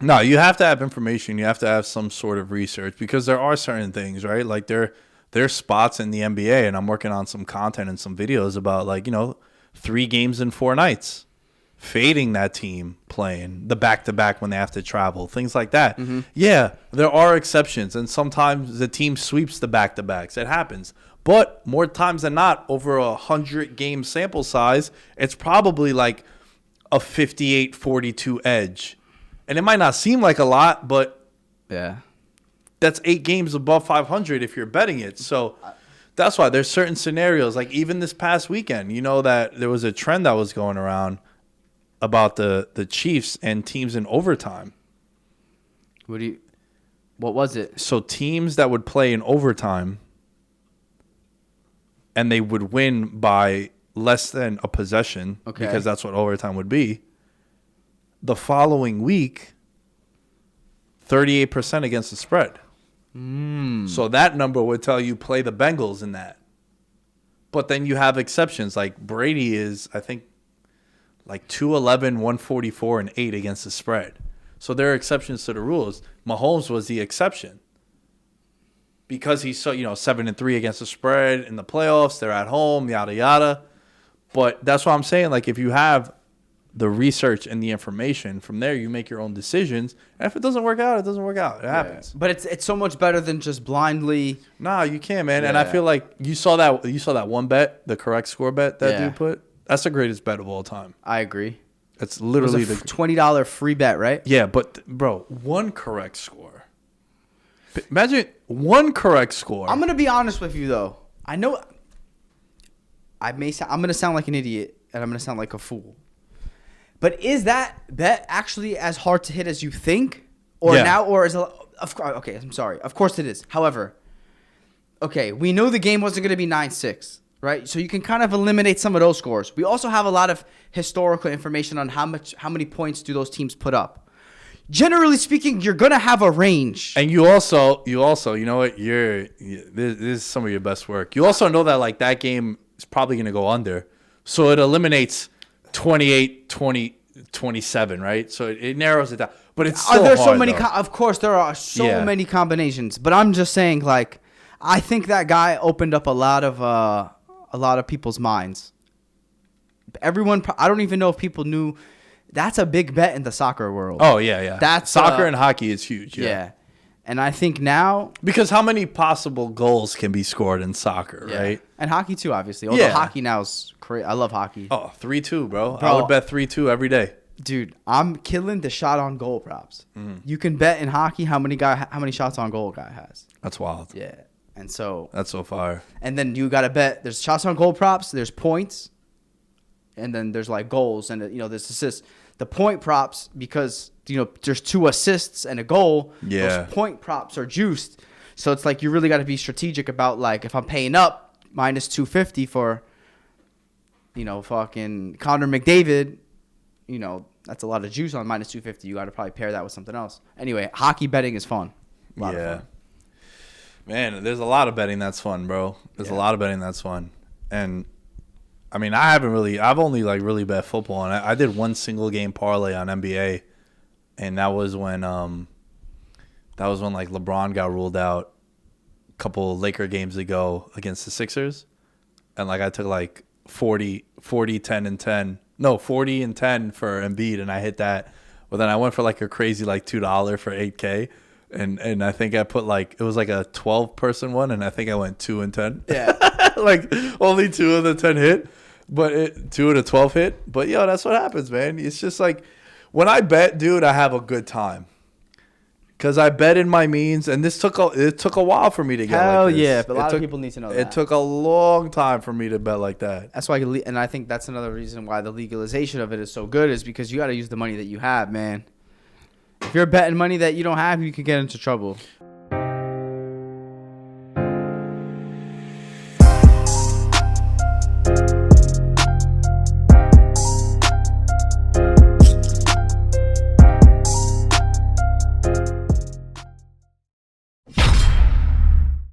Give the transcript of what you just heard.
No, you have to have information. You have to have some sort of research because there are certain things, right? Like there's spots in the NBA, and I'm working on some content and some videos about 3 games in 4 nights, fading that team playing the back-to-back when they have to travel, things like that. Mm-hmm. Yeah, there are exceptions, and sometimes the team sweeps the back-to-backs. It happens. But more times than not, over 100-game sample size, it's probably like a 58-42 edge. And it might not seem like a lot, but yeah, that's 8 games above 500 if you're betting it. So that's why there's certain scenarios. Like even this past weekend, you know that there was a trend that was going around about the Chiefs and teams in overtime. What was it? So teams that would play in overtime and they would win by less than a possession, because that's what overtime would be. The following week, 38% against the spread. So that number would tell you play the Bengals in that. But then you have exceptions. Like Brady is, I think, like 211, 144, and 8 against the spread. So there are exceptions to the rules. Mahomes was the exception. Because he's so 7-3 against the spread in the playoffs, they're at home, yada yada. But that's what I'm saying. Like if you have the research and the information, from there you make your own decisions. And if it doesn't work out, it doesn't work out. It happens. But it's so much better than just blindly. Nah, you can't, man. Yeah. And I feel like you saw that one bet, the correct score bet that dude put. That's the greatest bet of all time. I agree. It's literally the $20 free bet, right? Yeah, but bro, one correct score. Imagine one correct score. I'm gonna be honest with you though. I know I'm gonna sound like an idiot and I'm gonna sound like a fool. But is that bet actually as hard to hit as you think? Or is it? Okay, I'm sorry. Of course it is. However, okay, we know the game wasn't gonna be 9-6. Right, so you can kind of eliminate some of those scores. We also have a lot of historical information on how many points do those teams put up. Generally speaking, you're gonna have a range. And you also, you know what? This is some of your best work. You also know that like that game is probably gonna go under, so it eliminates 28, 20, 27, right? So it narrows it down. But it's still there's hard, so many. though. Of course, there are so many combinations. But I'm just saying, like, I think that guy opened up a lot of people's minds. Everyone, I don't even know if people knew that's a big bet in the soccer world. Oh yeah. That's soccer and hockey is huge. Yeah. And I think now, because how many possible goals can be scored in soccer, right? And hockey too, obviously. Although hockey now is crazy. I love hockey. Oh, 3-2, bro. I would bet 3-2 every day. Dude, I'm killing the shot on goal props. You can bet in hockey how many shots on goal a guy has. That's wild. Yeah. And so that's so fire. And then you got to bet there's shots on goal props, there's points, and then there's like goals and there's assists. The point props, because there's 2 assists and a goal, those point props are juiced. So it's like you really got to be strategic about like if I'm paying up minus 250 for fucking Connor McDavid, that's a lot of juice on minus 250. You got to probably pair that with something else. Anyway, hockey betting is fun. A lot of fun. Man, there's a lot of betting that's fun, bro. There's a lot of betting that's fun. And, I mean, I've only, like, really bet football. And I did one single game parlay on NBA. And that was when, like, LeBron got ruled out a couple Laker games ago against the Sixers. And, like, I took, like, 40, 10, and 10. No, 40 and 10 for Embiid, and I hit that. But then I went for, like, a crazy, like, $2 for $8K. And I think I put it was like a 12-person one, and I think I went 2 and 10. Yeah. Like only 2 of the 10 hit, but 2 of the 12 hit. But that's what happens, man. It's just like when I bet, dude, I have a good time. Because I bet in my means, and it took a while for me to get Hell like this. Yeah, but a lot of people need to know that. It took a long time for me to bet like that. That's why, and I think that's another reason why the legalization of it is so good, is because you got to use the money that you have, man. If you're betting money that you don't have, you can get into trouble.